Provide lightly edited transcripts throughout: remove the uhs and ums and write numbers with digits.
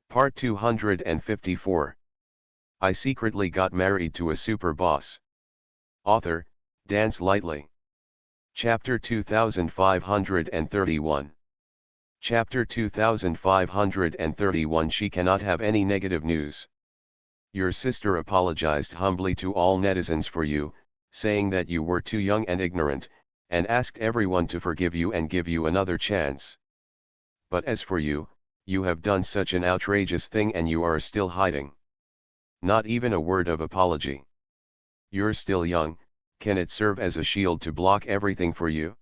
Part 254. I secretly got married to a super boss. Author, Dance Lightly. Chapter 2531. Chapter 2531. She cannot have any negative news. Your sister apologized humbly to all netizens for you, saying that you were too young and ignorant, and asked everyone to forgive you and give you another chance. But as for you, you have done such an outrageous thing and you are still hiding. Not even a word of apology. You're still young, can it serve as a shield to block everything for you?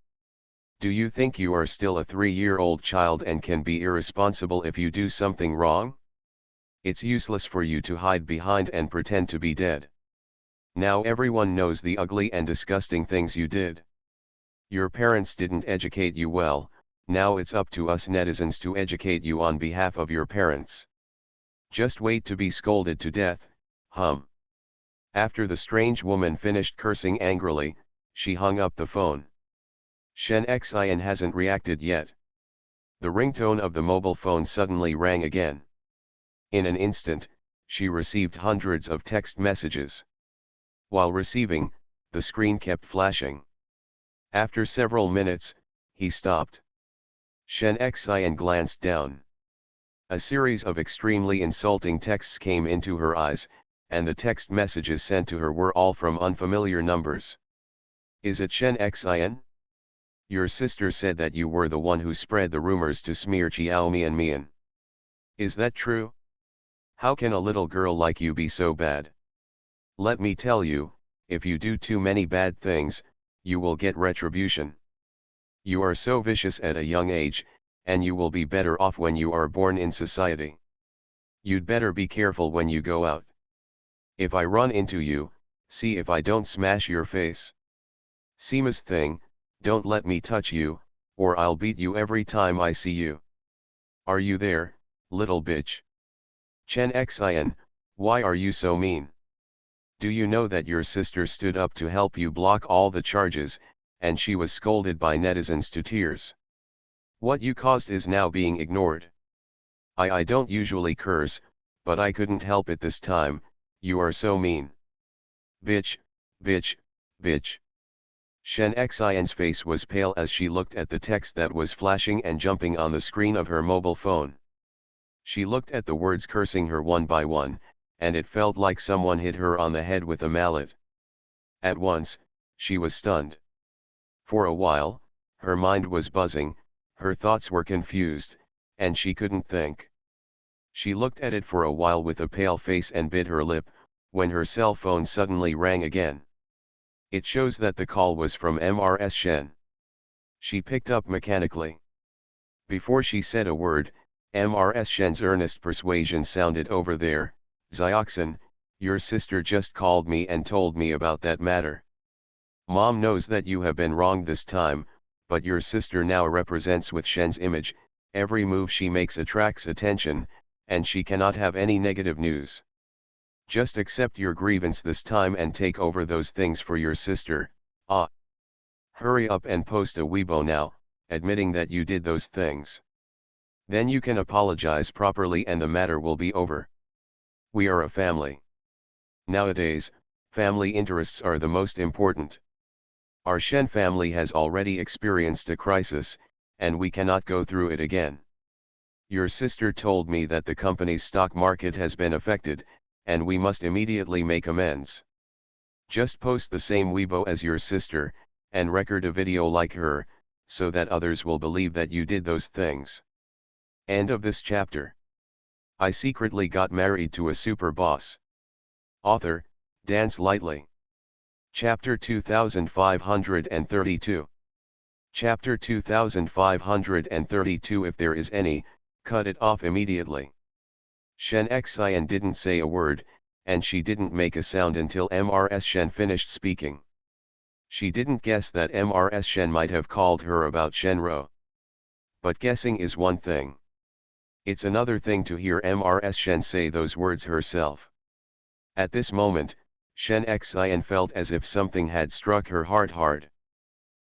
Do you think you are still a 3-year-old child and can be irresponsible if you do something wrong? It's useless for you to hide behind and pretend to be dead. Now everyone knows the ugly and disgusting things you did. Your parents didn't educate you well. Now it's up to us netizens to educate you on behalf of your parents. Just wait to be scolded to death, hum. After the strange woman finished cursing angrily, she hung up the phone. Shen Xin hasn't reacted yet. The ringtone of the mobile phone suddenly rang again. In an instant, she received hundreds of text messages. While receiving, the screen kept flashing. After several minutes, he stopped. Shen Xin glanced down. A series of extremely insulting texts came into her eyes, and the text messages sent to her were all from unfamiliar numbers. Is it Shen Xin? Your sister said that you were the one who spread the rumors to smear Xiao Mian. Is that true? How can a little girl like you be so bad? Let me tell you, if you do too many bad things, you will get retribution. You are so vicious at a young age, and you will be better off when you are born in society. You'd better be careful when you go out. If I run into you, see if I don't smash your face. Seamus thing, don't let me touch you, or I'll beat you every time I see you. Are you there, little bitch? Chen Xin, why are you so mean? Do you know that your sister stood up to help you block all the charges, and she was scolded by netizens to tears? What you caused is now being ignored. I don't usually curse, but I couldn't help it this time. You are so mean. Bitch, bitch, bitch. Shen Xin's face was pale as she looked at the text that was flashing and jumping on the screen of her mobile phone. She looked at the words cursing her one by one, and it felt like someone hit her on the head with a mallet. At once, she was stunned. For a while, her mind was buzzing, her thoughts were confused, and she couldn't think. She looked at it for a while with a pale face and bit her lip, when her cell phone suddenly rang again. It shows that the call was from Mrs. Shen. She picked up mechanically. Before she said a word, Mrs. Shen's earnest persuasion sounded over there. Zioxin, your sister just called me and told me about that matter. Mom knows that you have been wrong this time, but your sister now represents with Shen's image, every move she makes attracts attention, and she cannot have any negative news. Just accept your grievance this time and take over those things for your sister. Hurry up and post a Weibo now, admitting that you did those things. Then you can apologize properly and the matter will be over. We are a family. Nowadays, family interests are the most important. Our Shen family has already experienced a crisis, and we cannot go through it again. Your sister told me that the company's stock market has been affected, and we must immediately make amends. Just post the same Weibo as your sister, and record a video like her, so that others will believe that you did those things. End of this chapter. I secretly got married to a super boss. Author, Dance Lightly. Chapter 2532. Chapter 2532. If there is any, cut it off immediately. Shen Xin didn't say a word, and she didn't make a sound until Mrs. Shen finished speaking. She didn't guess that Mrs. Shen might have called her about Shenro. But guessing is one thing. It's another thing to hear Mrs. Shen say those words herself. At this moment, Shen Xin felt as if something had struck her heart hard.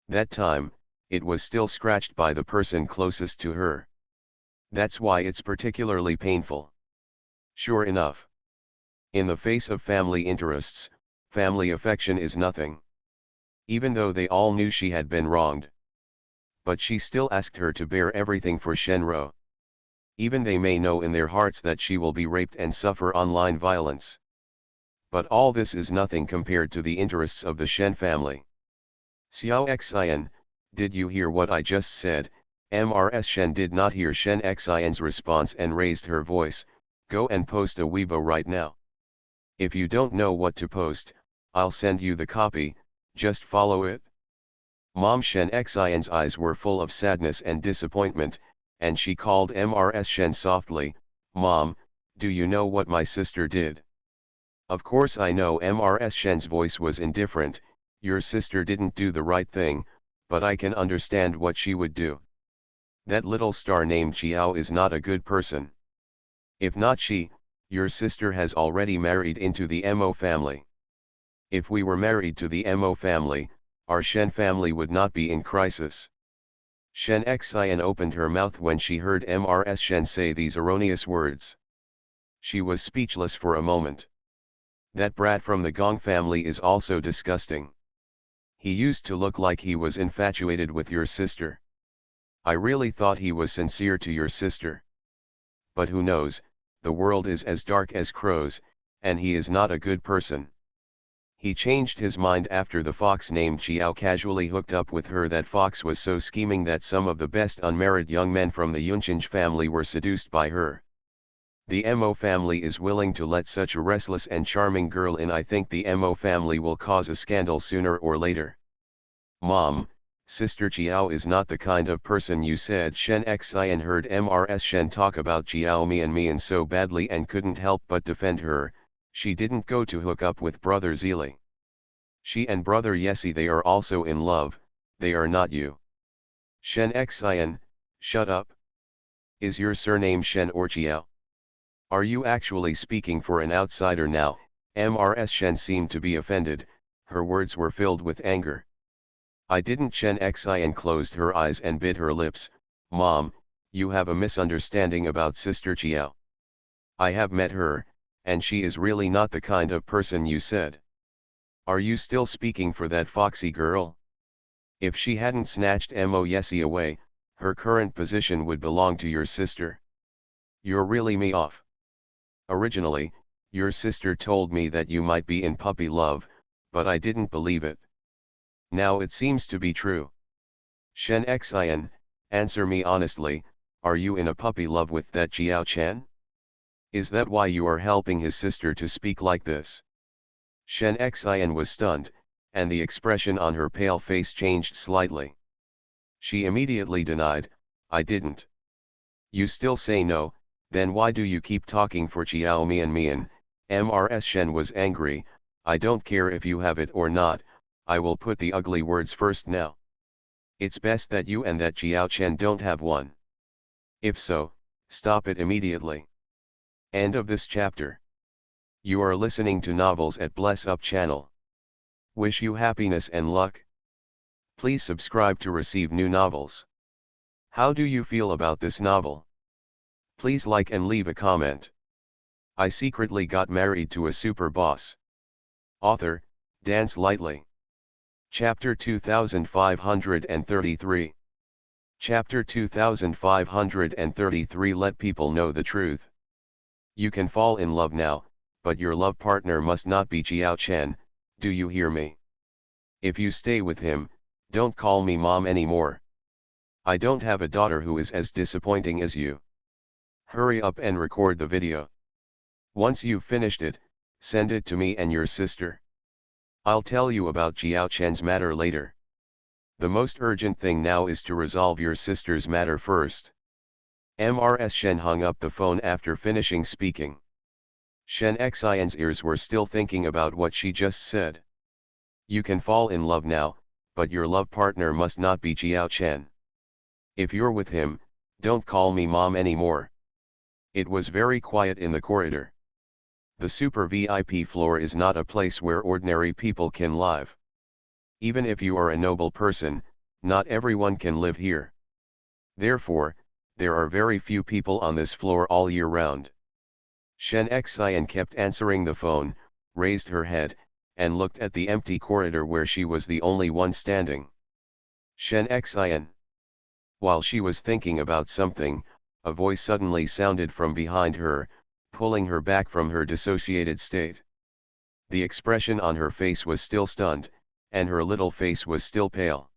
That time, it was still scratched by the person closest to her. That's why it's particularly painful. Sure enough. In the face of family interests, family affection is nothing. Even though they all knew she had been wronged. But she still asked her to bear everything for Shenro. Even they may know in their hearts that she will be raped and suffer online violence. But all this is nothing compared to the interests of the Shen family. Xiao Xian, did you hear what I just said? Mrs. Shen did not hear Shen Xian's response and raised her voice, go and post a Weibo right now. If you don't know what to post, I'll send you the copy, just follow it. Mom Shen Xian's eyes were full of sadness and disappointment, and she called Mrs. Shen softly, Mom, do you know what my sister did? Of course I know. Mrs. Shen's voice was indifferent, your sister didn't do the right thing, but I can understand what she would do. That little star named Qiao is not a good person. If not she, your sister has already married into the Mo family. If we were married to the Mo family, our Shen family would not be in crisis. Shen Xian opened her mouth when she heard Mrs. Shen say these erroneous words. She was speechless for a moment. That brat from the Gong family is also disgusting. He used to look like he was infatuated with your sister. I really thought he was sincere to your sister. But who knows, the world is as dark as crows, and he is not a good person. He changed his mind after the fox named Qiao casually hooked up with her. That fox was so scheming that some of the best unmarried young men from the Yunchinj family were seduced by her. The Mo family is willing to let such a restless and charming girl in. I think the Mo family will cause a scandal sooner or later. Mom, Sister Qiao is not the kind of person you said. Shen Xian heard Mrs. Shen talk about Qiao Mian so badly and couldn't help but defend her. She didn't go to hook up with brother Zili. She and brother Yesi, they are also in love, they are not you. Shen Xian, shut up. Is your surname Shen or Qiao? Are you actually speaking for an outsider now? Mrs. Shen seemed to be offended, her words were filled with anger. I didn't. Shen Xian closed her eyes and bit her lips. Mom, you have a misunderstanding about Sister Qiao. I have met her, and she is really not the kind of person you said. Are you still speaking for that foxy girl? If she hadn't snatched Mo Yesi away, her current position would belong to your sister. You're really me off. Originally, your sister told me that you might be in puppy love, but I didn't believe it. Now it seems to be true. Shen Xian, answer me honestly, are you in a puppy love with that Jiao Chen? Is that why you are helping his sister to speak like this? Shen Xian was stunned, and the expression on her pale face changed slightly. She immediately denied, I didn't. You still say no, then why do you keep talking for Qiao Mian? Mrs. Shen was angry, I don't care if you have it or not, I will put the ugly words first now. It's best that you and that Qiao Chen don't have one. If so, stop it immediately. End of this chapter. You are listening to Novels at Bless Up channel. Wish you happiness and luck. Please subscribe to receive new novels. How do you feel about this novel? Please like and leave a comment. I secretly got married to a super boss. Author, Dance Lightly. Chapter 2533. Chapter 2533. Let people know the truth. You can fall in love now, but your love partner must not be Jiao Chen, do you hear me? If you stay with him, don't call me mom anymore. I don't have a daughter who is as disappointing as you. Hurry up and record the video. Once you've finished it, send it to me and your sister. I'll tell you about Jiao Chen's matter later. The most urgent thing now is to resolve your sister's matter first. Mrs. Shen hung up the phone after finishing speaking. Shen Xian's ears were still thinking about what she just said. You can fall in love now, but your love partner must not be Jiao Chen. If you're with him, don't call me mom anymore. It was very quiet in the corridor. The super VIP floor is not a place where ordinary people can live. Even if you are a noble person, not everyone can live here. Therefore, there are very few people on this floor all year round. Shen Xian kept answering the phone, raised her head, and looked at the empty corridor where she was the only one standing. Shen Xian. While she was thinking about something, a voice suddenly sounded from behind her, pulling her back from her dissociated state. The expression on her face was still stunned, and her little face was still pale.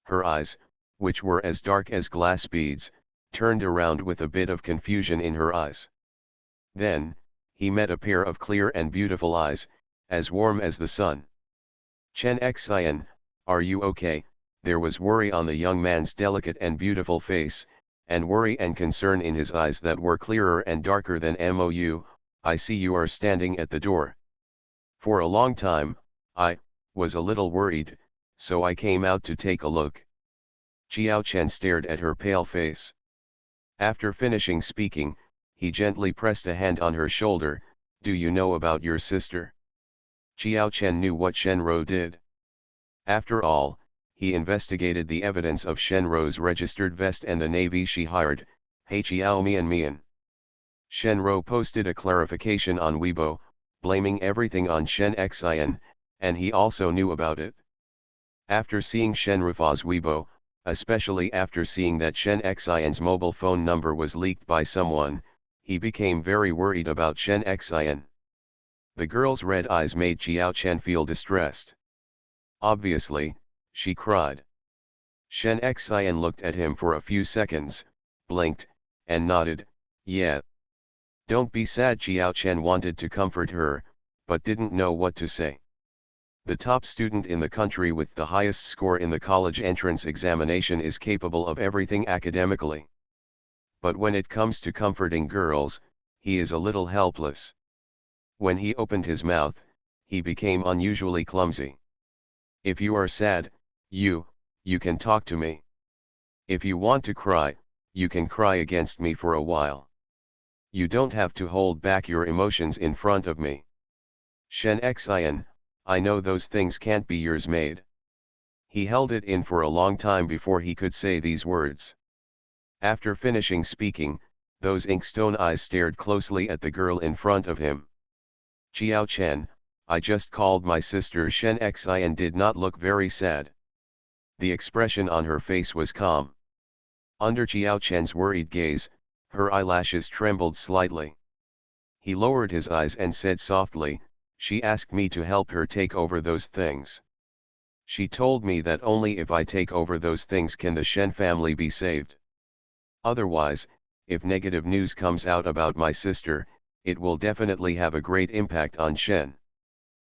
Her eyes, which were as dark as glass beads, turned around with a bit of confusion in her eyes. Then, he met a pair of clear and beautiful eyes, as warm as the sun. Chen Xian, are you okay? There was worry on the young man's delicate and beautiful face, and worry and concern in his eyes that were clearer and darker than Mou. I see you are standing at the door. For a long time, I was a little worried, so I came out to take a look. Qiao Chen stared at her pale face. After finishing speaking, he gently pressed a hand on her shoulder. Do you know about your sister? Qiao Chen knew what Shen Rou did. After all, he investigated the evidence of Shen Rou's registered vest and the navy she hired, He Qiao Mian Mian. Shen Rou posted a clarification on Weibo, blaming everything on Shen Xian, and he also knew about it. After seeing Shen Rufa's Weibo, especially after seeing that Shen Xian's mobile phone number was leaked by someone, he became very worried about Shen Xian. The girl's red eyes made Qiao Chen feel distressed. Obviously, she cried. Shen Xian looked at him for a few seconds, blinked, and nodded, yeah. Don't be sad. Qiao Chen wanted to comfort her, but didn't know what to say. The top student in the country with the highest score in the college entrance examination is capable of everything academically. But when it comes to comforting girls, he is a little helpless. When he opened his mouth, he became unusually clumsy. If you are sad, you can talk to me. If you want to cry, you can cry against me for a while. You don't have to hold back your emotions in front of me. Shen Xian, I know those things can't be yours made. He held it in for a long time before he could say these words. After finishing speaking, those inkstone eyes stared closely at the girl in front of him. Qiao Chen, I just called my sister. Shen Xian did not look very sad. The expression on her face was calm. Under Qiao Chen's worried gaze, her eyelashes trembled slightly. He lowered his eyes and said softly, she asked me to help her take over those things. She told me that only if I take over those things can the Shen family be saved. Otherwise, if negative news comes out about my sister, it will definitely have a great impact on Shen.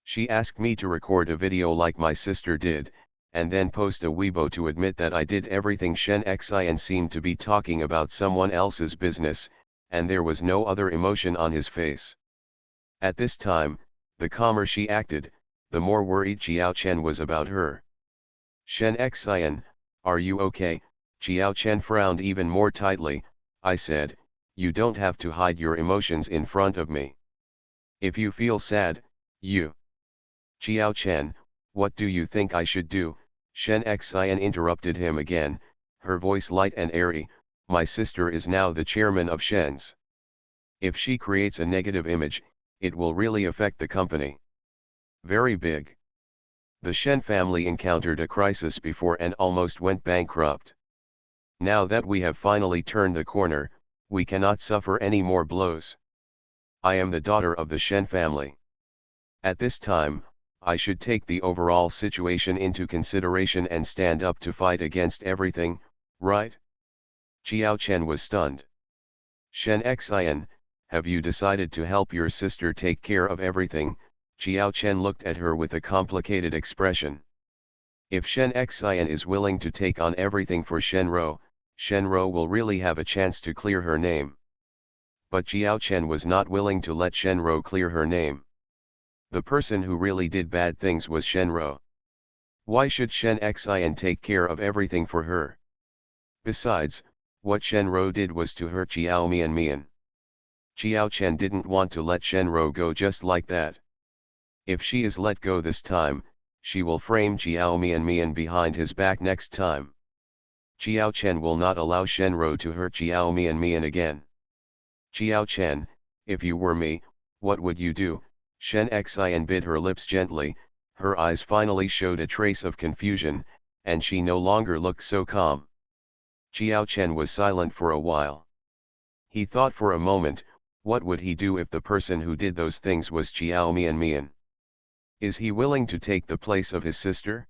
She asked me to record a video like my sister did, and then post a Weibo to admit that I did everything. Shen Xian seemed to be talking about someone else's business, and there was no other emotion on his face. At this time, the calmer she acted, the more worried Qiao Chen was about her. Shen Xian, are you okay? Qiao Chen frowned even more tightly. I said, you don't have to hide your emotions in front of me. If you feel sad, you. Qiao Chen, what do you think I should do? Shen Xian interrupted him again, her voice light and airy. My sister is now the chairman of Shen's. If she creates a negative image, it will really affect the company. Very big. The Shen family encountered a crisis before and almost went bankrupt. Now that we have finally turned the corner, we cannot suffer any more blows. I am the daughter of the Shen family. At this time, I should take the overall situation into consideration and stand up to fight against everything, right? Qiao Chen was stunned. Shen Xian, have you decided to help your sister take care of everything? Qiao Chen looked at her with a complicated expression. If Shen Xian is willing to take on everything for Shen Rou will really have a chance to clear her name. But Qiao Chen was not willing to let Shen Rou clear her name. The person who really did bad things was Shen Rou. Why should Shen Xian take care of everything for her? Besides, what Shen Rou did was to hurt Qiao Mian Mian. Qiao Chen didn't want to let Shen Rou go just like that. If she is let go this time, she will frame Qiao Mian Mian behind his back next time. Qiao Chen will not allow Shen Rou to hurt Qiao Mian Mian again. Qiao Chen, If you were me, what would you do? Shen Xian bit her lips gently, her eyes finally showed a trace of confusion, and she no longer looked so calm. Qiao Chen was silent for a while. He thought for a moment, what would he do if the person who did those things was Qiao Mian? Is he willing to take the place of his sister?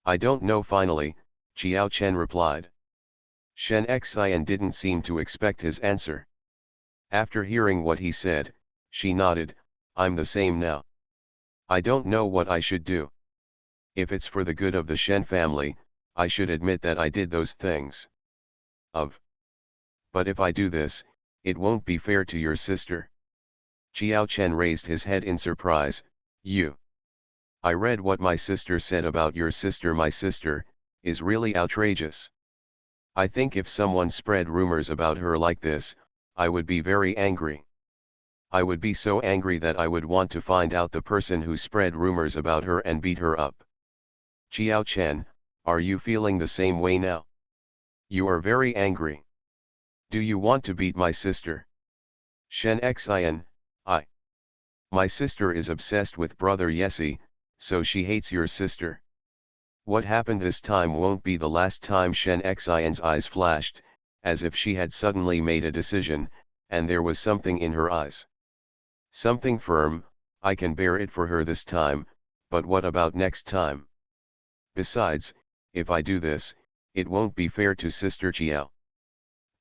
I don't know. Finally, Qiao Chen replied. Shen Xian didn't seem to expect his answer. After hearing what he said, she nodded, I'm the same now. I don't know what I should do. If it's for the good of the Shen family, I should admit that I did those things. But if I do this, it won't be fair to your sister. Qiao Chen raised his head in surprise. You. I read what my sister said about your sister. My sister is really outrageous. I think if someone spread rumors about her like this, I would be very angry. I would be so angry that I would want to find out the person who spread rumors about her and beat her up. Qiao Chen, are you feeling the same way now? You are very angry. Do you want to beat my sister? Shen Xian, my sister is obsessed with brother Yesi, so she hates your sister. What happened this time won't be the last time. Shen Xian's eyes flashed, as if she had suddenly made a decision, and there was something in her eyes. Something firm. I can bear it for her this time, but what about next time? Besides, if I do this, it won't be fair to Sister Qiao.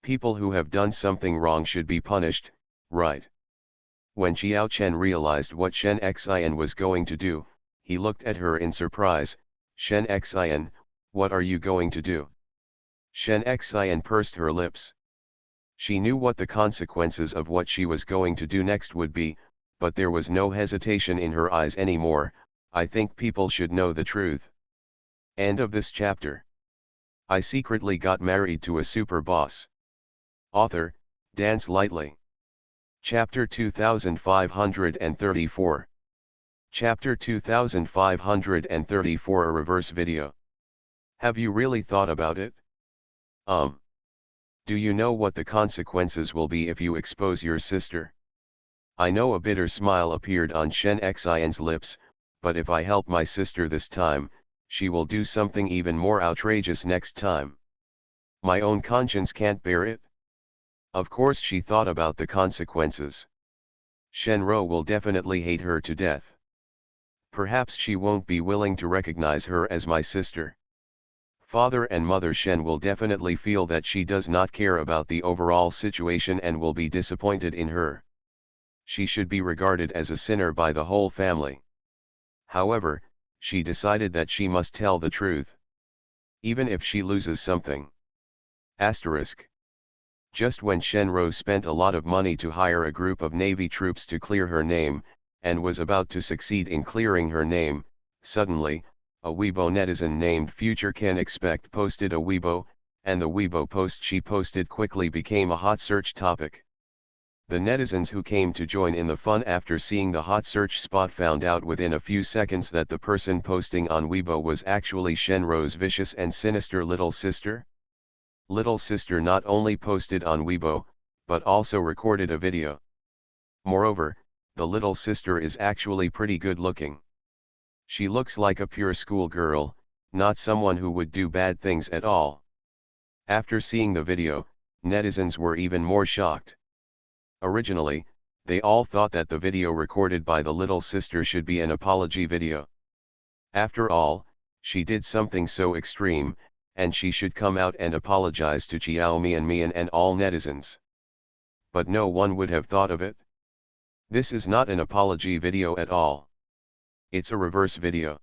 People who have done something wrong should be punished, right? When Qiao Chen realized what Shen Xian was going to do, he looked at her in surprise. Shen Xian, what are you going to do? Shen Xian pursed her lips. She knew what the consequences of what she was going to do next would be, but there was no hesitation in her eyes anymore. I think people should know the truth. End of this chapter. I secretly got married to a super boss. Author, Dance Lightly. Chapter 2534. Chapter 2534. A reverse video. Have you really thought about it? Do you know what the consequences will be if you expose your sister? I know. A bitter smile appeared on Shen Xian's lips, but if I help my sister this time, she will do something even more outrageous next time. My own conscience can't bear it. Of course she thought about the consequences. Shenro will definitely hate her to death. Perhaps she won't be willing to recognize her as my sister. Father and Mother Shen will definitely feel that she does not care about the overall situation and will be disappointed in her. She should be regarded as a sinner by the whole family. However, she decided that she must tell the truth. Even if she loses something. Asterisk. Just when Shenro spent a lot of money to hire a group of Navy troops to clear her name, and was about to succeed in clearing her name, suddenly, a Weibo netizen named Future Can Expect posted a Weibo, and the Weibo post she posted quickly became a hot search topic. The netizens who came to join in the fun after seeing the hot search spot found out within a few seconds that the person posting on Weibo was actually Shenro's vicious and sinister little sister. Little sister not only posted on Weibo, but also recorded a video. Moreover, the little sister is actually pretty good looking. She looks like a pure schoolgirl, not someone who would do bad things at all. After seeing the video, netizens were even more shocked. Originally, they all thought that the video recorded by the little sister should be an apology video. After all, she did something so extreme, and she should come out and apologize to Qiao Mian and all netizens. But no one would have thought of it. This is not an apology video at all. It's a reverse video.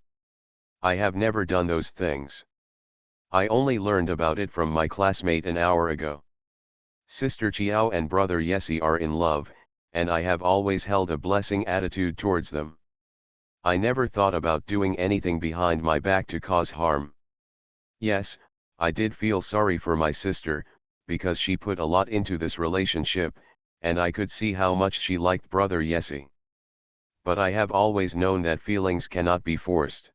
I have never done those things. I only learned about it from my classmate an hour ago. Sister Qiao and brother Yesi are in love, and I have always held a blessing attitude towards them. I never thought about doing anything behind my back to cause harm. Yes, I did feel sorry for my sister, because she put a lot into this relationship, and I could see how much she liked brother Yesi. But I have always known that feelings cannot be forced.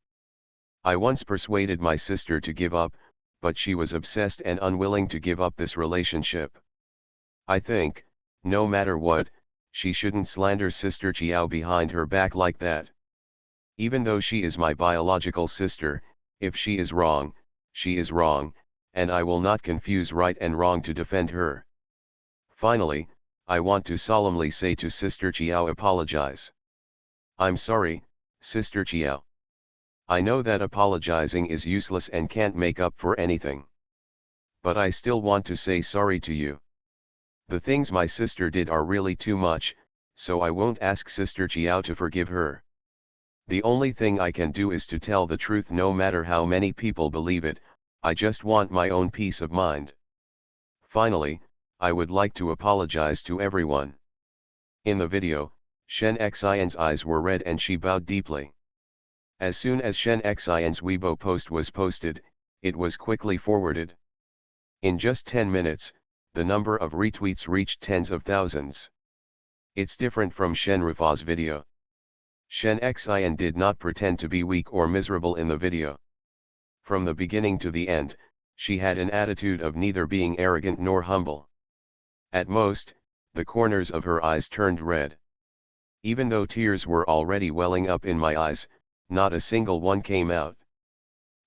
I once persuaded my sister to give up, but she was obsessed and unwilling to give up this relationship. I think, no matter what, she shouldn't slander Sister Chiao behind her back like that. Even though she is my biological sister, if she is wrong, and I will not confuse right and wrong to defend her. Finally, I want to solemnly say to Sister Chiao, apologize. I'm sorry, Sister Chiao. I know that apologizing is useless and can't make up for anything. But I still want to say sorry to you. The things my sister did are really too much, so I won't ask Sister Chiao to forgive her. The only thing I can do is to tell the truth no matter how many people believe it. I just want my own peace of mind. Finally, I would like to apologize to everyone. In the video, Shen Xian's eyes were red and she bowed deeply. As soon as Shen Xian's Weibo post was posted, it was quickly forwarded. In just 10 minutes, the number of retweets reached tens of thousands. It's different from Shen Rufa's video. Shen Xian did not pretend to be weak or miserable in the video. From the beginning to the end, she had an attitude of neither being arrogant nor humble. At most, the corners of her eyes turned red. Even though tears were already welling up in my eyes, not a single one came out.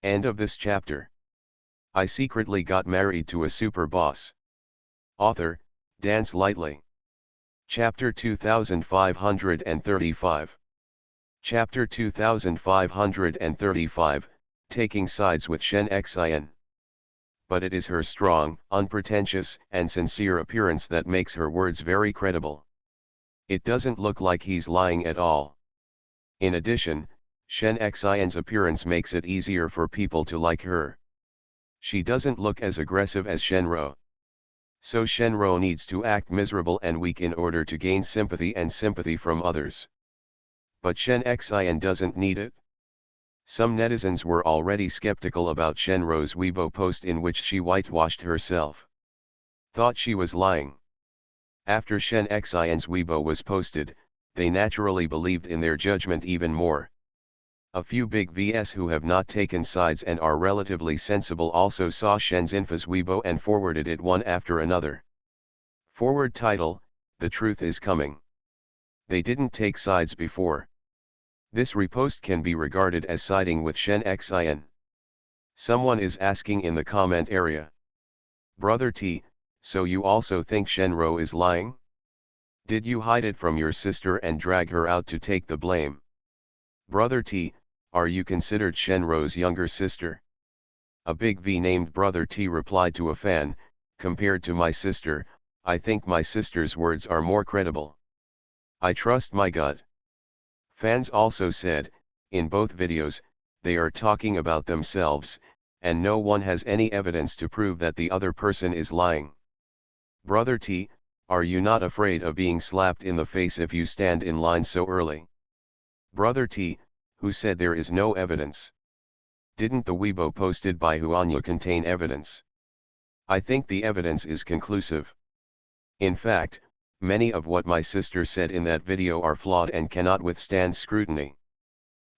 End of this chapter. I secretly got married to a super boss. Author, Dance Lightly. Chapter 2535. Chapter 2535, Taking Sides with Shen Xian. But it is her strong, unpretentious, and sincere appearance that makes her words very credible. It doesn't look like he's lying at all. In addition, Shen Xian's appearance makes it easier for people to like her. She doesn't look as aggressive as Shenro. So Shenro needs to act miserable and weak in order to gain sympathy from others. But Shen Xian doesn't need it. Some netizens were already skeptical about Shenro's Weibo post in which she whitewashed herself. Thought she was lying. After Shen Xian's Weibo was posted, they naturally believed in their judgment even more. A few big vs who have not taken sides and are relatively sensible also saw Shen Xinfa's Weibo and forwarded it one after another. Forward title, The Truth is Coming. They didn't take sides before. This repost can be regarded as siding with Shen Xian. Someone is asking in the comment area. Brother T, so you also think Shenro is lying? Did you hide it from your sister and drag her out to take the blame? Brother T, are you considered Shenro's younger sister? A big V named Brother T replied to a fan, compared to my sister, I think my sister's words are more credible. I trust my gut. Fans also said, in both videos, they are talking about themselves, and no one has any evidence to prove that the other person is lying. Brother T, are you not afraid of being slapped in the face if you stand in line so early? Brother T, who said there is no evidence? Didn't the Weibo posted by Huanya contain evidence? I think the evidence is conclusive. In fact, many of what my sister said in that video are flawed and cannot withstand scrutiny.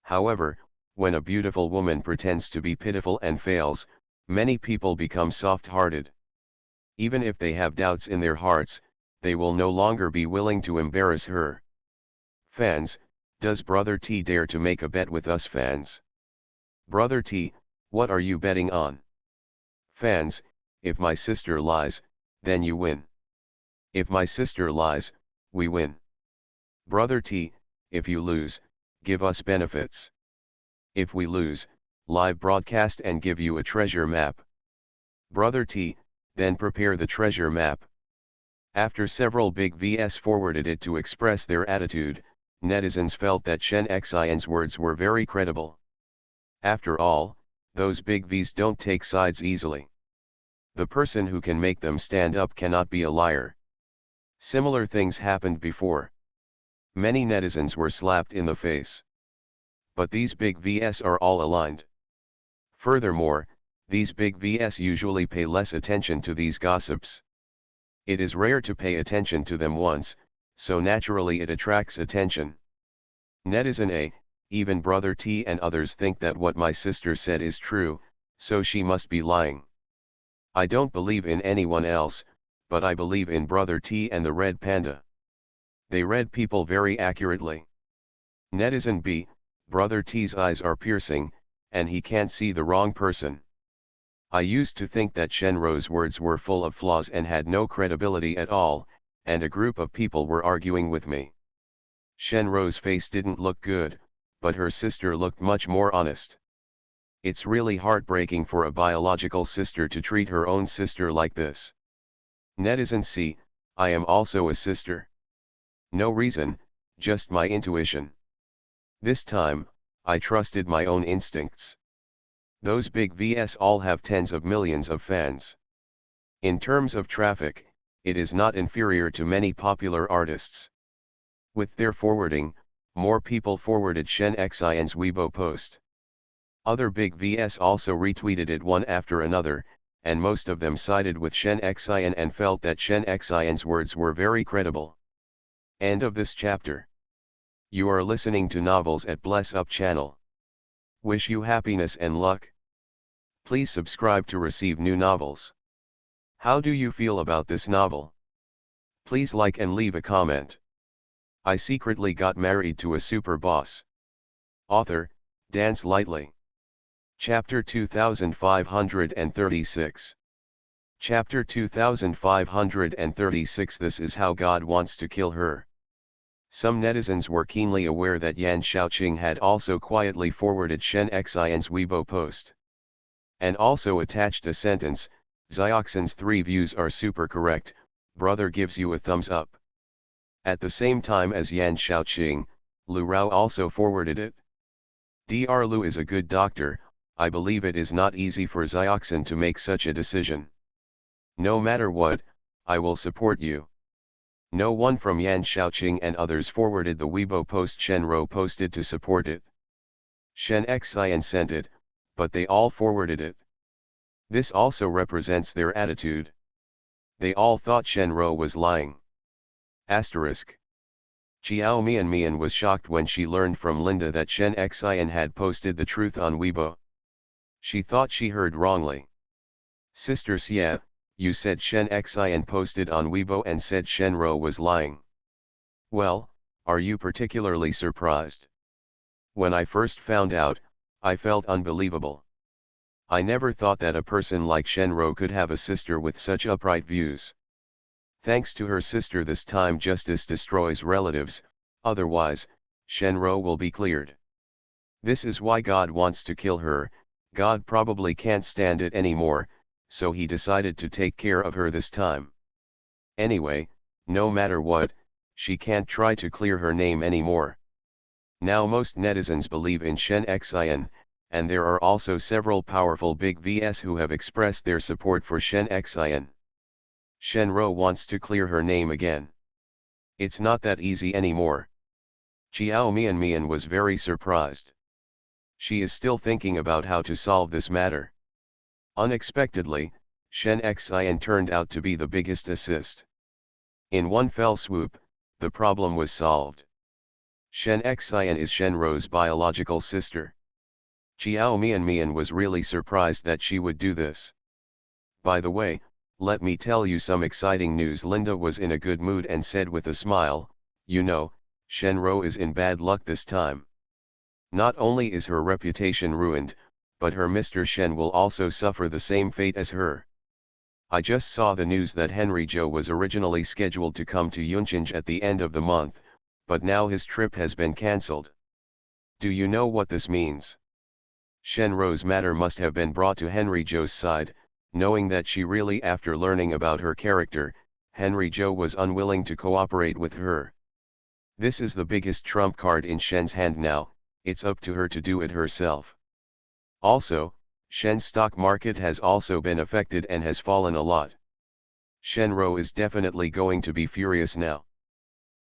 However, when a beautiful woman pretends to be pitiful and fails, many people become soft-hearted. Even if they have doubts in their hearts, they will no longer be willing to embarrass her. Fans, does Brother T dare to make a bet with us fans? Brother T, what are you betting on? Fans, if my sister lies, then you win. If my sister lies, we win. Brother T, if you lose, give us benefits. If we lose, live broadcast and give you a treasure map. Brother T, then prepare the treasure map. After several big vs forwarded it to express their attitude, netizens felt that Shen Xian's words were very credible. After all, those big Vs don't take sides easily. The person who can make them stand up cannot be a liar. Similar things happened before. Many netizens were slapped in the face. But these big Vs are all aligned. Furthermore, these big Vs usually pay less attention to these gossips. It is rare to pay attention to them once, so naturally it attracts attention. Netizen A, even Brother T and others think that what my sister said is true, so she must be lying. I don't believe in anyone else, but I believe in Brother T and the Red Panda. They read people very accurately. Netizen B, brother T's eyes are piercing, and he can't see the wrong person. I used to think that Shenro's words were full of flaws and had no credibility at all, and a group of people were arguing with me. Shenro's face didn't look good, but her sister looked much more honest. It's really heartbreaking for a biological sister to treat her own sister like this. Netizen C, I am also a sister. No reason, just my intuition. This time, I trusted my own instincts. Those big VS all have tens of millions of fans. In terms of traffic, it is not inferior to many popular artists. With their forwarding, more people forwarded Shen Xin's Weibo post. Other big VS also retweeted it one after another, and most of them sided with Shen Xin and felt that Shen Xin's words were very credible. End of this chapter. You are listening to Novels at Bless Up channel. Wish you happiness and luck. Please subscribe to receive new novels. How do you feel about this novel? Please like and leave a comment. I secretly got married to a super boss. Author, Dance Lightly. Chapter 2536. Chapter 2536. This is how God wants to kill her. Some netizens were keenly aware that Yan Xiaoqing had also quietly forwarded Shen Xin's Weibo post. And also attached a sentence, Xioxin's 3 views are super correct, brother gives you a thumbs up. At the same time as Yan Xiaoqing, Lu Rao also forwarded it. Dr. Lu is a good doctor, I believe it is not easy for Xioxin to make such a decision. No matter what, I will support you. No one from Yan Xiaoqing and others forwarded the Weibo post Shenro posted to support it. Shen Xin sent it, but they all forwarded it. This also represents their attitude. They all thought Shenro was lying. Asterisk. Qiao Mian was shocked when she learned from Linda that Shen Xin had posted the truth on Weibo. She thought she heard wrongly. Sister Xie, you said Shen Xin posted on Weibo and said Shenro was lying. Well, are you particularly surprised? When I first found out, I felt unbelievable. I never thought that a person like Shenro could have a sister with such upright views. Thanks to her sister this time justice destroys relatives, otherwise, Shenro will be cleared. This is why God wants to kill her. God probably can't stand it anymore, so he decided to take care of her this time. Anyway, no matter what, she can't try to clear her name anymore. Now most netizens believe in Shen Xin, and there are also several powerful big VS who have expressed their support for Shen Xin. Shenro wants to clear her name again. It's not that easy anymore. Qiao Mian was very surprised. She is still thinking about how to solve this matter. Unexpectedly, Shen Xin turned out to be the biggest assist. In one fell swoop, the problem was solved. Shen Xin is Shenro's biological sister. Qiao Mian was really surprised that she would do this. By the way, let me tell you some exciting news. Linda was in a good mood and said with a smile, you know, Shenro is in bad luck this time. Not only is her reputation ruined, but her Mr. Shen will also suffer the same fate as her. I just saw the news that Henry Zhou was originally scheduled to come to Yunqing at the end of the month, but now his trip has been cancelled. Do you know what this means? Shenro's matter must have been brought to Henry Zhou's side, knowing that she really, after learning about her character, Henry Zhou was unwilling to cooperate with her. This is the biggest trump card in Shen's hand now, it's up to her to do it herself. Also, Shen's stock market has also been affected and has fallen a lot. Shenro is definitely going to be furious now.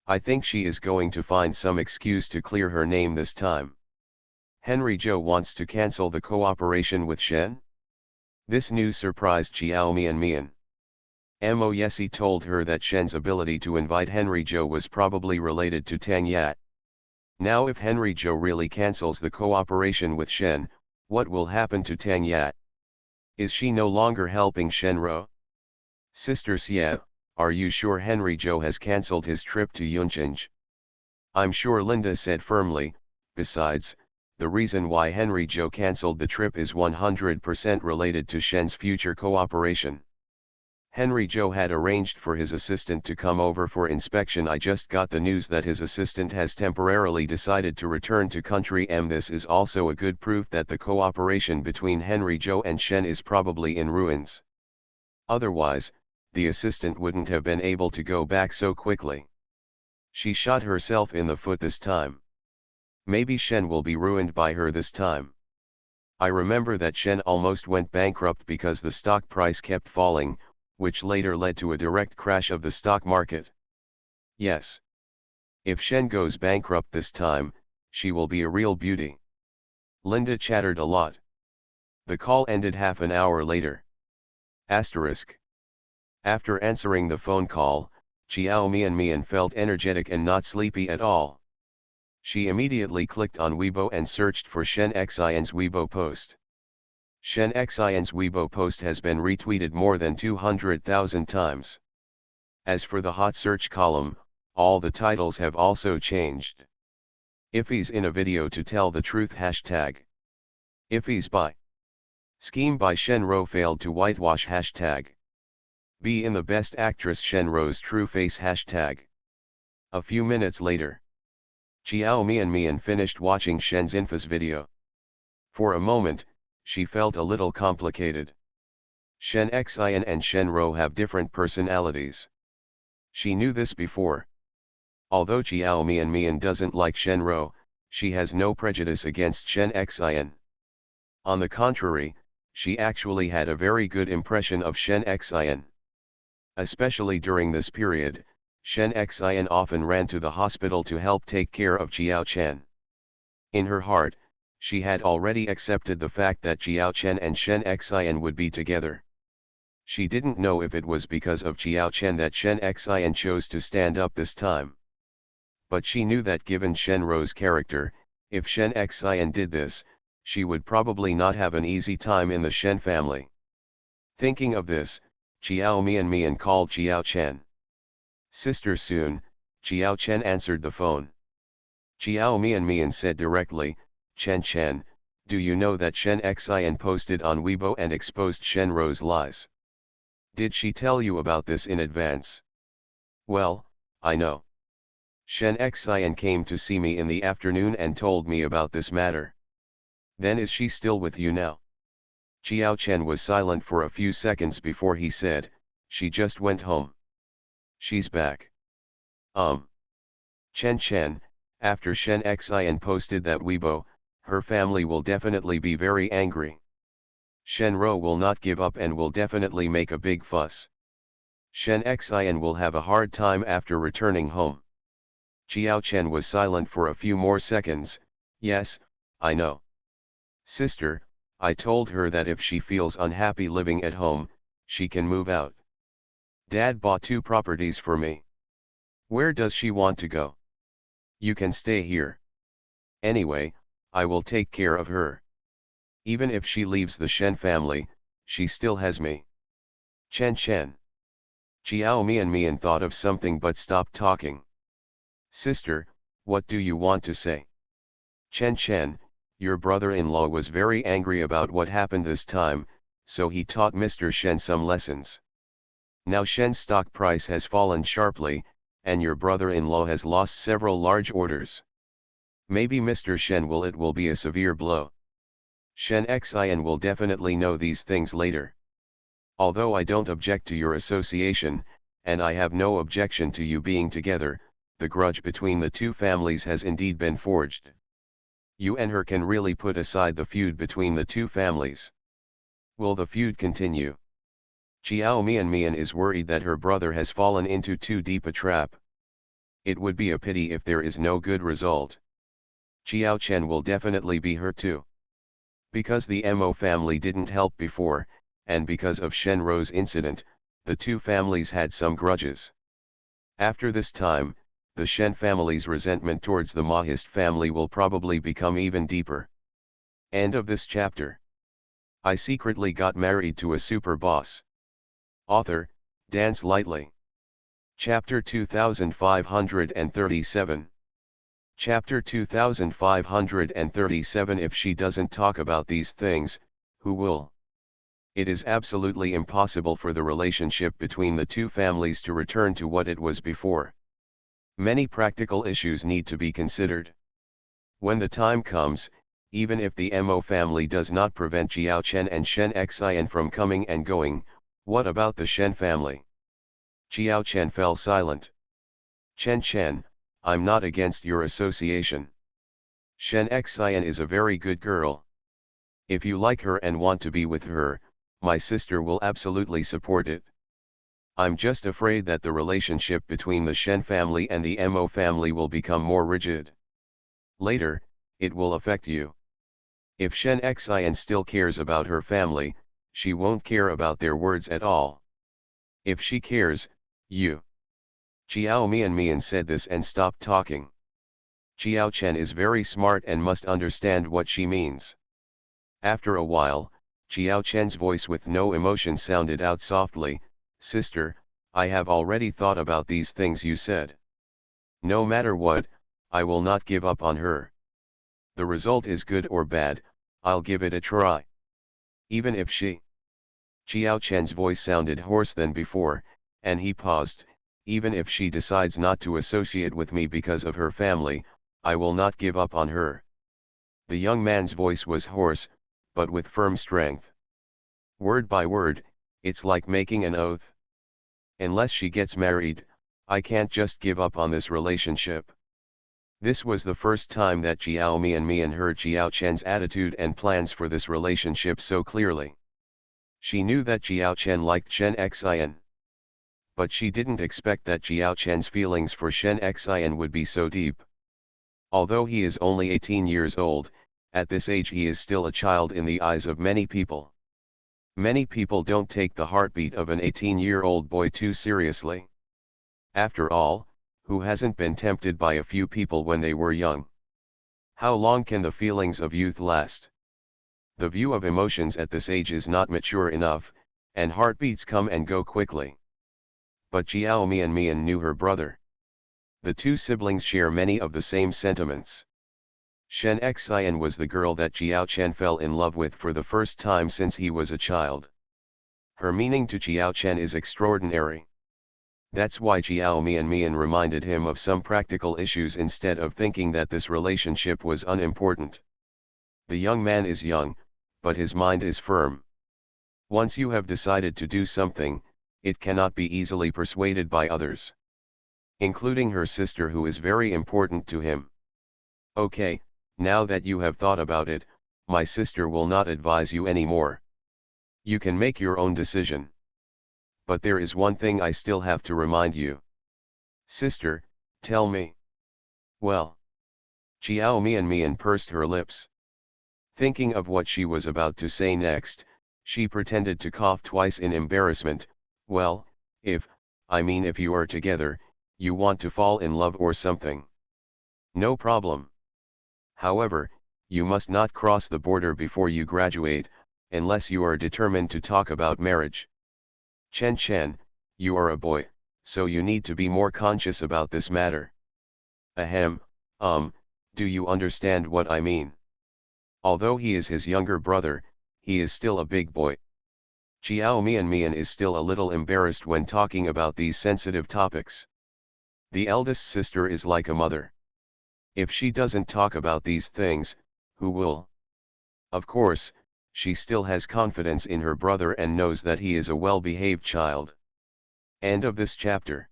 I think she is going to find some excuse to clear her name this time. Henry Zhou wants to cancel the cooperation with Shen? This news surprised Qiao Mian. Mo Yesi told her that Shen's ability to invite Henry Zhou was probably related to Tang Yat. Now if Henry Zhou really cancels the cooperation with Shen, what will happen to Tang Yat? Is she no longer helping Shenro? Sister Xie, Are you sure Henry Joe has cancelled his trip to Yuncheng? I'm sure, Linda said firmly. Besides, the reason why Henry Joe cancelled the trip is 100% related to Shen's future cooperation. Henry Joe had arranged for his assistant to come over for inspection. I just got the news that his assistant has temporarily decided to return to country M. This is also a good proof that the cooperation between Henry Joe and Shen is probably in ruins. Otherwise, the assistant wouldn't have been able to go back so quickly. She shot herself in the foot this time. Maybe Shen will be ruined by her this time. I remember that Shen almost went bankrupt because the stock price kept falling, which later led to a direct crash of the stock market. Yes. If Shen goes bankrupt this time, she will be a real beauty. Linda chattered a lot. The call ended half an hour later. Asterisk. After answering the phone call, Chiao Mian felt energetic and not sleepy at all. She immediately clicked on Weibo and searched for Shen Xin's Weibo post. Shen Xin's Weibo post has been retweeted more than 200,000 times. As for the hot search column, all the titles have also changed. If he's in a video to tell the truth hashtag. If he's by scheme by Shen Ro failed to whitewash hashtag. Be in the best actress Shen Ro's true face hashtag. A few minutes later, Chiao Mian finished watching Shen's infos video. For a moment, she felt a little complicated. Shen Xin and Shen Ro have different personalities. She knew this before. Although Chiao Mian doesn't like Shen Ro, she has no prejudice against Shen Xin. On the contrary, she actually had a very good impression of Shen Xin. Especially during this period, Shen Xin often ran to the hospital to help take care of Jiao Chen. In her heart, she had already accepted the fact that Jiao Chen and Shen Xin would be together. She didn't know if it was because of Jiao Chen that Shen Xin chose to stand up this time. But she knew that given Shen Ro's character, if Shen Xin did this, she would probably not have an easy time in the Shen family. Thinking of this, Chiao Mian called Jiao Chen. Sister soon, Jiao Chen answered the phone. Chiao Mian said directly, Chen, do you know that Shen Xin posted on Weibo and exposed Shen Ro's lies? Did she tell you about this in advance? Well, I know. Shen Xin came to see me in the afternoon and told me about this matter. Then is she still with you now? Chiao Chen was silent for a few seconds before he said, she just went home. She's back. Chen, after Shen Xin posted that Weibo, her family will definitely be very angry. Shen Ro will not give up and will definitely make a big fuss. Shen Xin will have a hard time after returning home. Chiao Chen was silent for a few more seconds. Yes, I know. Sister, I told her that if she feels unhappy living at home, she can move out. Dad bought 2 properties for me. Where does she want to go? You can stay here. Anyway, I will take care of her. Even if she leaves the Shen family, she still has me. Chen. Chiao Mian thought of something but stopped talking. Sister, what do you want to say? Chen, your brother-in-law was very angry about what happened this time, so he taught Mr. Shen some lessons. Now Shen's stock price has fallen sharply, and your brother-in-law has lost several large orders. Maybe Mr. Shen will be a severe blow. Shen Xin will definitely know these things later. Although I don't object to your association, and I have no objection to you being together, the grudge between the 2 families has indeed been forged. You and her can really put aside the feud between the 2 families. Will the feud continue? Chiao Mian is worried that her brother has fallen into too deep a trap. It would be a pity if there is no good result. Chiao Chen will definitely be hurt too. Because the Mo family didn't help before, and because of Shen Ro's incident, the 2 families had some grudges. After this time, the Shen family's resentment towards the Mahist family will probably become even deeper. End of this chapter. I secretly got married to a super boss. Author, Dance Lightly. Chapter 2537. Chapter 2537. If she doesn't talk about these things, who will? It is absolutely impossible for the relationship between the two families to return to what it was before. Many practical issues need to be considered. When the time comes, even if the Mo family does not prevent Jiao Chen and Shen Xian from coming and going, what about the Shen family? Jiao Chen fell silent. Chen, I'm not against your association. Shen Xian is a very good girl. If you like her and want to be with her, my sister will absolutely support it. I'm just afraid that the relationship between the Shen family and the Mo family will become more rigid. Later, it will affect you. If Shen Xian still cares about her family, she won't care about their words at all. If she cares, you. Jiao Mian said this and stopped talking. Jiao Chen is very smart and must understand what she means. After a while, Jiao Chen's voice with no emotion sounded out softly, "Sister, I have already thought about these things you said. No matter what, I will not give up on her. The result is good or bad, I'll give it a try. Even if she..." Jiao Chen's voice sounded hoarse than before, and he paused. "Even if she decides not to associate with me because of her family, I will not give up on her." The young man's voice was hoarse, but with firm strength. Word by word, it's like making an oath. Unless she gets married, I can't just give up on this relationship. This was the first time that Jiao Mian heard Jiao Chen's attitude and plans for this relationship so clearly. She knew that Jiao Chen liked Shen Xian. But she didn't expect that Jiao Chen's feelings for Shen Xian would be so deep. Although he is only 18 years old, at this age he is still a child in the eyes of many people. Many people don't take the heartbeat of an 18-year-old boy too seriously. After all, who hasn't been tempted by a few people when they were young? How long can the feelings of youth last? The view of emotions at this age is not mature enough, and heartbeats come and go quickly. But Jiao Mian knew her brother. The two siblings share many of the same sentiments. Shen Xian was the girl that Jiao Chen fell in love with for the first time since he was a child. Her meaning to Jiao Chen is extraordinary. That's why Jiao Mian reminded him of some practical issues instead of thinking that this relationship was unimportant. The young man is young, but his mind is firm. Once you have decided to do something, it cannot be easily persuaded by others. Including her sister, who is very important to him. Okay, now that you have thought about it, my sister will not advise you anymore. You can make your own decision. But there is one thing I still have to remind you. Sister, tell me. Well. Jiao Mian pursed her lips. Thinking of what she was about to say next, she pretended to cough twice in embarrassment. Well, if you are together, you want to fall in love or something. No problem. However, you must not cross the border before you graduate, unless you are determined to talk about marriage. Chen, you are a boy, so you need to be more conscious about this matter. Ahem, do you understand what I mean? Although he is his younger brother, he is still a big boy. Jiao Mian is still a little embarrassed when talking about these sensitive topics. The eldest sister is like a mother. If she doesn't talk about these things, who will? Of course, she still has confidence in her brother and knows that he is a well-behaved child. End of this chapter.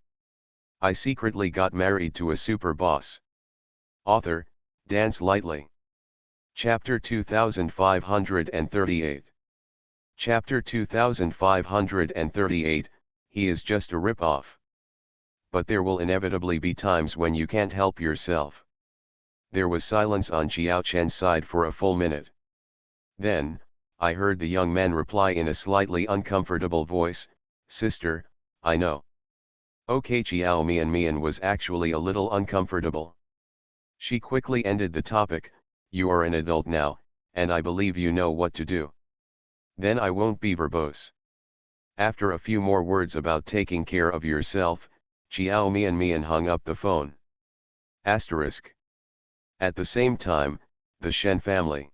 I secretly got married to a super boss. Author, Dance Lightly. Chapter 2538. Chapter 2538, he is just a rip-off. But there will inevitably be times when you can't help yourself. There was silence on Jiao Chen's side for a full minute. Then, I heard the young man reply in a slightly uncomfortable voice, "Sister, I know." Okay, Jiao Mian was actually a little uncomfortable. She quickly ended the topic, "You are an adult now, and I believe you know what to do. Then I won't be verbose." After a few more words about taking care of yourself, Jiao Mian hung up the phone. Asterisk. At the same time, the Shen family.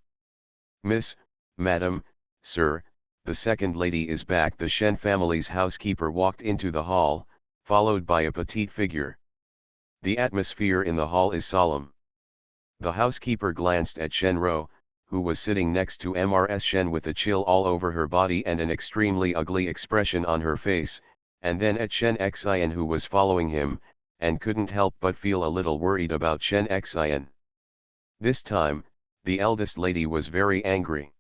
Miss, Madam, Sir, the second lady is back. The Shen family's housekeeper walked into the hall, followed by a petite figure. The atmosphere in the hall is solemn. The housekeeper glanced at Shen Ro, who was sitting next to Mrs. Shen with a chill all over her body and an extremely ugly expression on her face, and then at Shen Xian, who was following him, and couldn't help but feel a little worried about Shen Xian. This time, the eldest lady was very angry.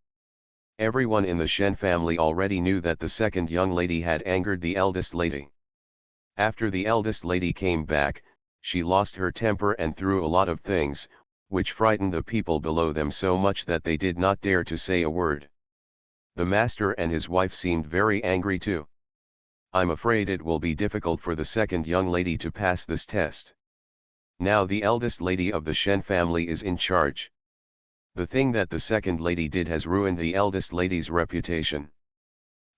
Everyone in the Shen family already knew that the second young lady had angered the eldest lady. After the eldest lady came back, she lost her temper and threw a lot of things, which frightened the people below them so much that they did not dare to say a word. The master and his wife seemed very angry too. I'm afraid it will be difficult for the second young lady to pass this test. Now the eldest lady of the Shen family is in charge. The thing that the second lady did has ruined the eldest lady's reputation.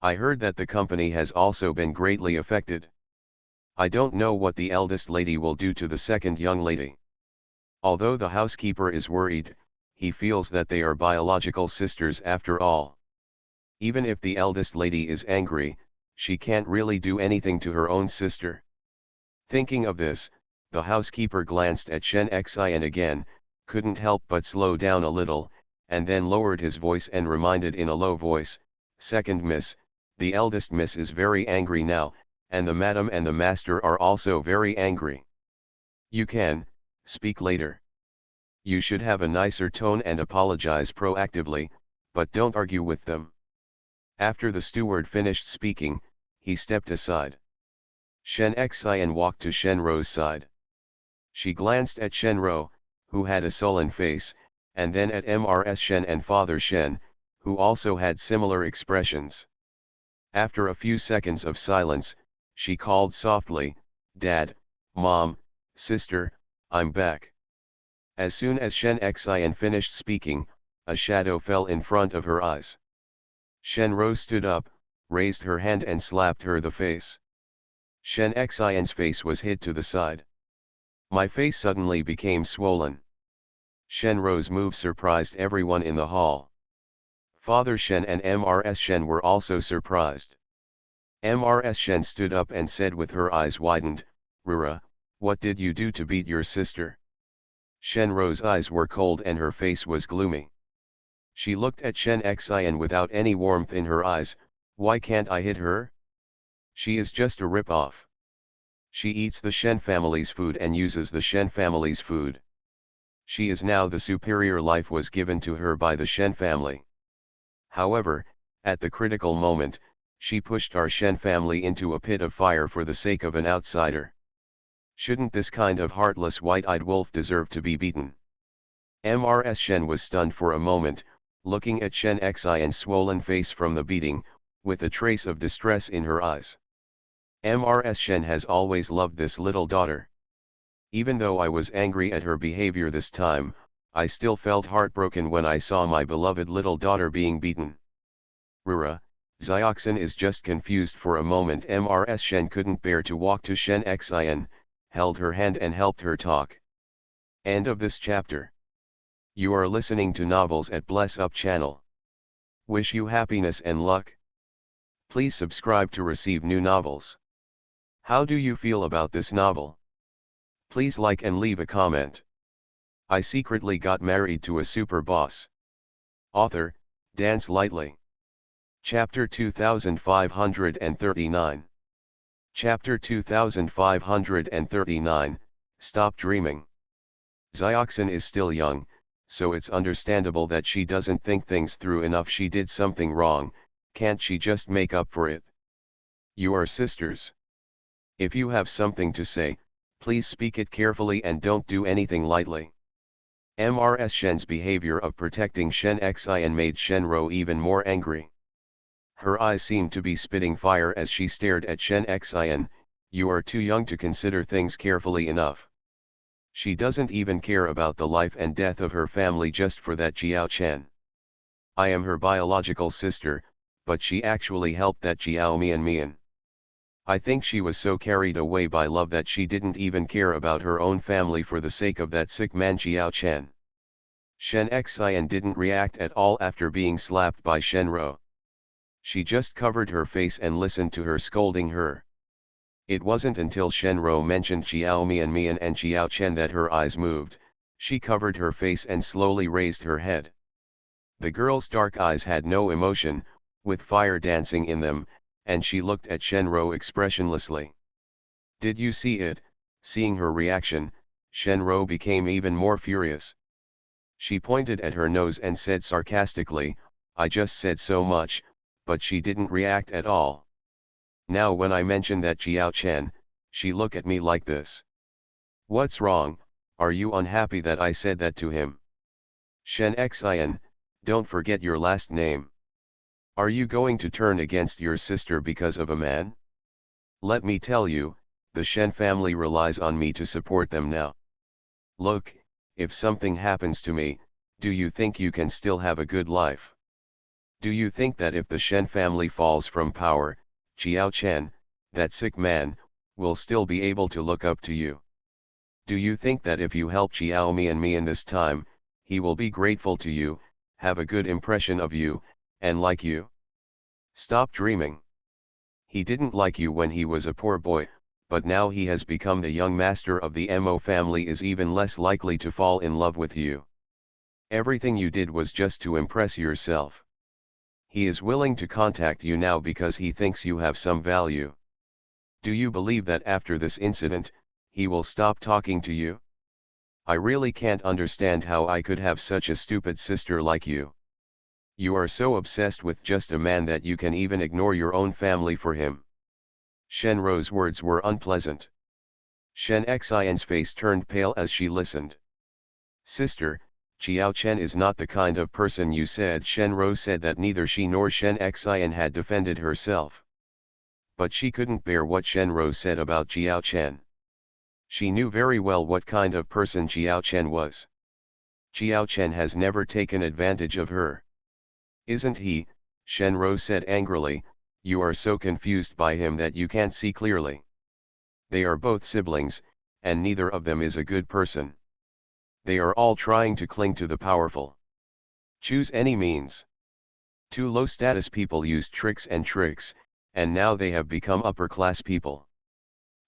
I heard that the company has also been greatly affected. I don't know what the eldest lady will do to the second young lady. Although the housekeeper is worried, he feels that they are biological sisters after all. Even if the eldest lady is angry, she can't really do anything to her own sister. Thinking of this, the housekeeper glanced at Shen Xian again, couldn't help but slow down a little, and then lowered his voice and reminded in a low voice, "Second miss, the eldest miss is very angry now, and the madam and the master are also very angry. You can speak later. You should have a nicer tone and apologize proactively, but don't argue with them." After the steward finished speaking, he stepped aside. Shen Xian walked to Shen Ro's side. She glanced at Shen Ro, who had a sullen face, and then at Mrs. Shen and Father Shen, who also had similar expressions. After a few seconds of silence, she called softly, "Dad, Mom, Sister, I'm back." As soon as Shen Xian finished speaking, a shadow fell in front of her eyes. Shen Ro stood up, raised her hand and slapped her the face. Shen Xian's face was hit to the side. My face suddenly became swollen. Shen Ro's move surprised everyone in the hall. Father Shen and Mrs. Shen were also surprised. Mrs. Shen stood up and said with her eyes widened, "Rura, what did you do to beat your sister?" Shen Ro's eyes were cold and her face was gloomy. She looked at Shen Xian without any warmth in her eyes. "Why can't I hit her? She is just a rip-off. She eats the Shen family's food and uses the Shen family's food. She is now the superior life was given to her by the Shen family. However, at the critical moment, she pushed our Shen family into a pit of fire for the sake of an outsider. Shouldn't this kind of heartless white-eyed wolf deserve to be beaten?" Mrs. Shen was stunned for a moment, looking at Shen Xian's swollen face from the beating, with a trace of distress in her eyes. Mrs. Shen has always loved this little daughter. Even though I was angry at her behavior this time, I still felt heartbroken when I saw my beloved little daughter being beaten. "Rura, Xioxin is just confused for a moment." Mrs. Shen couldn't bear to walk to Shen Xian, held her hand and helped her talk. End of this chapter. You are listening to Novels at Bless Up channel. Wish you happiness and luck. Please subscribe to receive new novels. How do you feel about this novel? Please like and leave a comment. I secretly got married to a super boss. Author, Dance Lightly. Chapter 2539. Chapter 2539, Stop Dreaming. Xioxin is still young, so it's understandable that she doesn't think things through enough. She did something wrong, can't she just make up for it? You are sisters. If you have something to say, please speak it carefully and don't do anything lightly. Mrs. Shen's behavior of protecting Shen Xian made Shen Ro even more angry. Her eyes seemed to be spitting fire as she stared at Shen Xian. "You are too young to consider things carefully enough. She doesn't even care about the life and death of her family just for that Jiao Chen. I am her biological sister, but she actually helped that Jiao Mian. I think she was so carried away by love that she didn't even care about her own family for the sake of that sick man Xiao Chen. Shen Xian didn't react at all after being slapped by Shen Ro. She just covered her face and listened to her scolding her. It wasn't until Shen Ro mentioned Xiao Mian and Xiao Chen that her eyes moved. She covered her face and slowly raised her head. The girl's dark eyes had no emotion, with fire dancing in them, and she looked at Shen Ro expressionlessly. Did you see it? Seeing her reaction, Shen Ro became even more furious. She pointed at her nose and said sarcastically, I just said so much, but she didn't react at all. Now when I mention that Xiao Chen, she look at me like this. What's wrong? Are you unhappy that I said that to him? Shen Xian, don't forget your last name. Are you going to turn against your sister because of a man? Let me tell you, the Shen family relies on me to support them now. Look, if something happens to me, do you think you can still have a good life? Do you think that if the Shen family falls from power, Xiao Chen, that sick man, will still be able to look up to you? Do you think that if you help Xiao Mian this time, he will be grateful to you, have a good impression of you, and like you? Stop dreaming. He didn't like you when he was a poor boy, but now he has become the young master of the Mo family is even less likely to fall in love with you. Everything you did was just to impress yourself. He is willing to contact you now because he thinks you have some value. Do you believe that after this incident, he will stop talking to you? I really can't understand how I could have such a stupid sister like you. You are so obsessed with just a man that you can even ignore your own family for him. Shen Ro's words were unpleasant. Shen Xian's face turned pale as she listened. Sister, Xiao Chen is not the kind of person you said. Shen Ro said that neither she nor Shen Xian had defended herself. But she couldn't bear what Shen Ro said about Xiao Chen. She knew very well what kind of person Xiao Chen was. Xiao Chen has never taken advantage of her. Isn't he? Shen Ro said angrily, you are so confused by him that you can't see clearly. They are both siblings, and neither of them is a good person. They are all trying to cling to the powerful. Choose any means. Two low-status people used tricks, and now they have become upper-class people.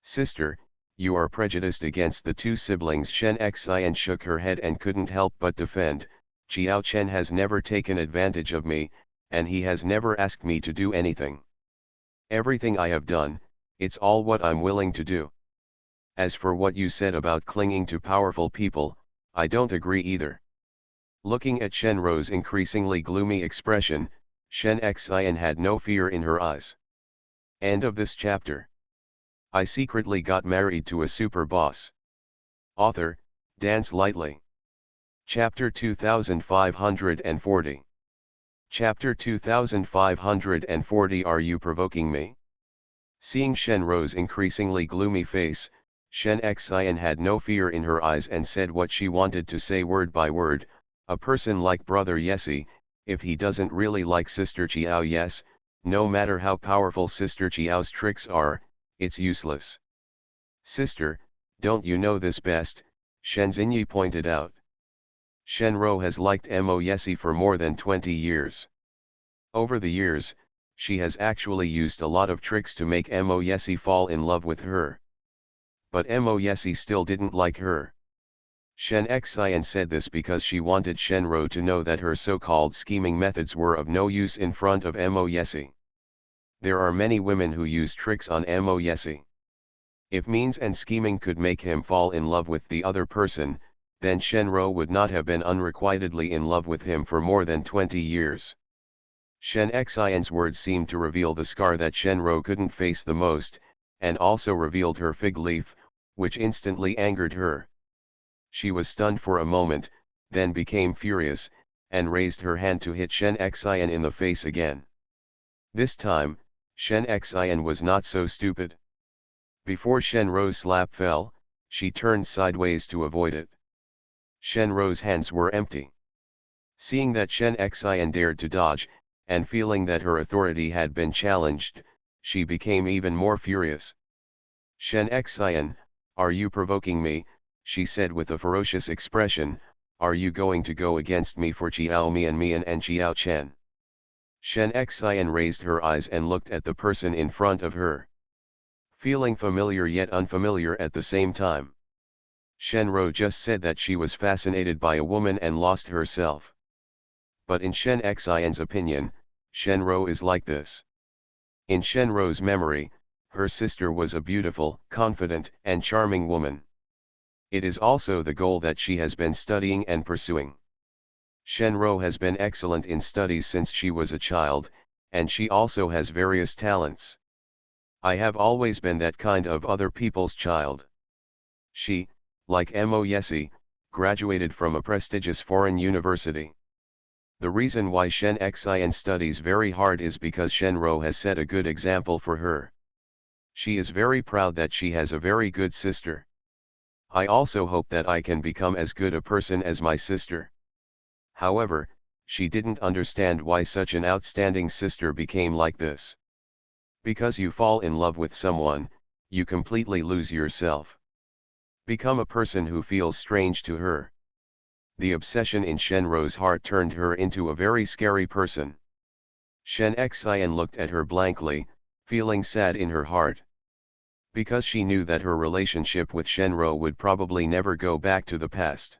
Sister, you are prejudiced against the two siblings. Shen Xian shook her head and couldn't help but defend. Xiao Chen has never taken advantage of me, and he has never asked me to do anything. Everything I have done, it's all what I'm willing to do. As for what you said about clinging to powerful people, I don't agree either. Looking at Shen Ro's increasingly gloomy expression, Shen Xian had no fear in her eyes. End of this chapter. I secretly got married to a super boss. Author, Dance Lightly. Chapter 2540. Chapter 2540. Are you provoking me? Seeing Shen Ro's increasingly gloomy face, Shen Xian had no fear in her eyes and said what she wanted to say word by word. A person like Brother Yesi, if he doesn't really like Sister Qiao, yes, no matter how powerful Sister Qiao's tricks are, it's useless. Sister, don't you know this best? Shen Xinyi pointed out. Shen Ro has liked Mo Yesi for more than 20 years. Over the years, she has actually used a lot of tricks to make Mo Yesi fall in love with her. But Mo Yesi still didn't like her. Shen Xian said this because she wanted Shen Ro to know that her so-called scheming methods were of no use in front of Mo Yesi. There are many women who use tricks on Mo Yesi. If means and scheming could make him fall in love with the other person, then Shen Ro would not have been unrequitedly in love with him for more than 20 years. Shen Xian's words seemed to reveal the scar that Shen Ro couldn't face the most, and also revealed her fig leaf, which instantly angered her. She was stunned for a moment, then became furious, and raised her hand to hit Shen Xian in the face again. This time, Shen Xian was not so stupid. Before Shen Ro's slap fell, she turned sideways to avoid it. Shen Ro's hands were empty. Seeing that Shen Xian dared to dodge, and feeling that her authority had been challenged, she became even more furious. Shen Xian, are you provoking me? She said with a ferocious expression, are you going to go against me for Chiao Mian and Chiao Chen? Shen Xian raised her eyes and looked at the person in front of her. Feeling familiar yet unfamiliar at the same time. Shen Ro just said that she was fascinated by a woman and lost herself. But in Shen Xian's opinion, Shen Ro is like this. In Shen Ro's memory, her sister was a beautiful, confident, and charming woman. It is also the goal that she has been studying and pursuing. Shen Ro has been excellent in studies since she was a child, and she also has various talents. I have always been that kind of other people's child. She, like Mo Yesi, graduated from a prestigious foreign university. The reason why Shen Xian studies very hard is because Shen Ro has set a good example for her. She is very proud that she has a very good sister. I also hope that I can become as good a person as my sister. However, she didn't understand why such an outstanding sister became like this. Because you fall in love with someone, you completely lose yourself. Become a person who feels strange to her. The obsession in Shen Ro's heart turned her into a very scary person. Shen Xian looked at her blankly, feeling sad in her heart. Because she knew that her relationship with Shen Ro would probably never go back to the past.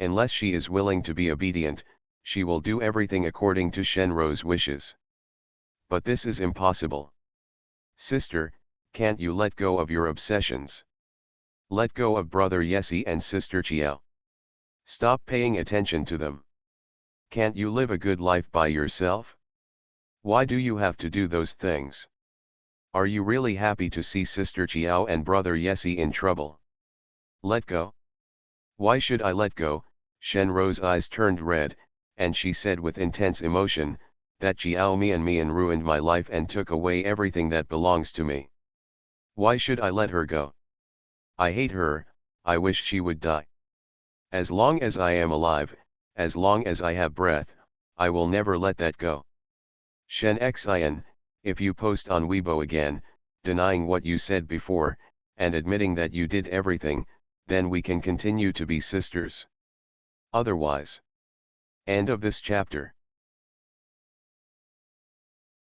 Unless she is willing to be obedient, she will do everything according to Shen Ro's wishes. But this is impossible. Sister, can't you let go of your obsessions? Let go of brother Yesi and sister Chiao. Stop paying attention to them. Can't you live a good life by yourself? Why do you have to do those things? Are you really happy to see sister Chiao and brother Yesi in trouble? Let go. Why should I let go? Shen Ro's eyes turned red, and she said with intense emotion, that Chiao Mian ruined my life and took away everything that belongs to me. Why should I let her go? I hate her, I wish she would die. As long as I am alive, as long as I have breath, I will never let that go. Shen Xian, if you post on Weibo again, denying what you said before, and admitting that you did everything, then we can continue to be sisters. Otherwise. End of this chapter.